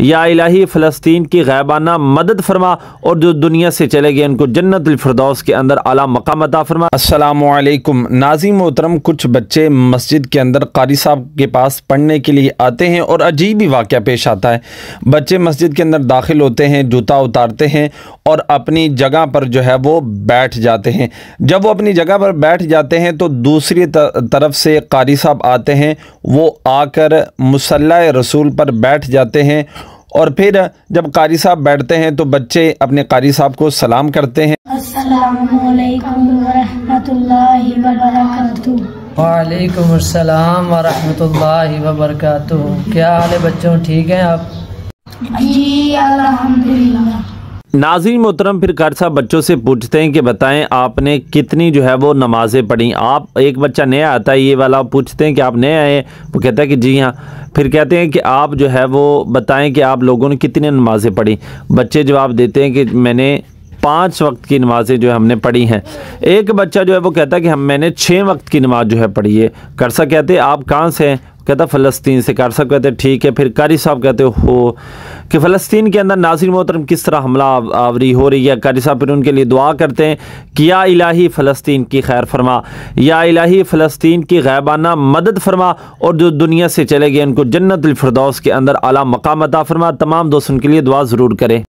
या इलाही फ़लस्तीन की ग़ैबाना मदद फरमा और जो दुनिया से चले गए उनको जन्नतुल फ़िरदौस के अंदर आला मकाम अता फरमा। अस्सलामु अलैकुम नाज़रीन मोहतरम, कुछ बच्चे मस्जिद के अंदर कारी साहब के पास पढ़ने के लिए आते हैं और अजीब ही वाक़या पेश आता है। बच्चे मस्जिद के अंदर दाखिल होते हैं, जूता उतारते हैं और अपनी जगह पर जो है वो बैठ जाते हैं। जब वो अपनी जगह पर बैठ जाते हैं तो दूसरी तरफ से कारी साहब आते हैं, वो आकर मुसल्ला रसूल पर बैठ जाते हैं और फिर जब कारी साहब बैठते हैं तो बच्चे अपने कारी साहब को सलाम करते हैं। अस्सलामु अलैकुम व रहमतुल्लाहि व बरकातुहू। वालेकुम अस्सलाम व रहमतुल्लाहि व बरकातुहू। क्या हाल है बच्चों, ठीक हैं आप? जी अल्हम्दुलिल्लाह। नाज़रीन मोहतरम, फिर कारी साहब बच्चों से पूछते हैं कि बताएं आपने कितनी जो है वो नमाज़ें पढ़ी। आप एक बच्चा नया आता है, ये वाला पूछते हैं कि आप नए आए, वो कहता है कि जी हाँ। फिर कहते हैं कि आप जो है वो बताएं कि आप लोगों ने कितनी नमाज़ें पढ़ी। बच्चे जवाब देते हैं कि मैंने 5 वक्त की नमाज़ें जो है हमने पढ़ी हैं। एक बच्चा जो है वो कहता है कि मैंने 6 वक्त की नमाज़ जो है पढ़ी है। कारी साहब कहते हैं आप कहाँ से हैं? कहता फ़लस्तीन से। कारी साहब कहते हैं ठीक है। फिर कारी साहब कहते हो कि फ़लस्तीन के अंदर नाज़रीन मोहतरम किस तरह हमला आवरी हो रही है। कारी साहब फिर उनके लिए दुआ करते हैं कि या इलाही फ़लस्तीन की खैर फरमा, या इलाही फ़लस्तीन की ग़ैबाना मदद फरमा और जो दुनिया से चले गए उनको जन्नतुल फ़िरदौस के अंदर आला मकाम अता फरमा। तमाम दोस्तों के लिए दुआ ज़रूर करें।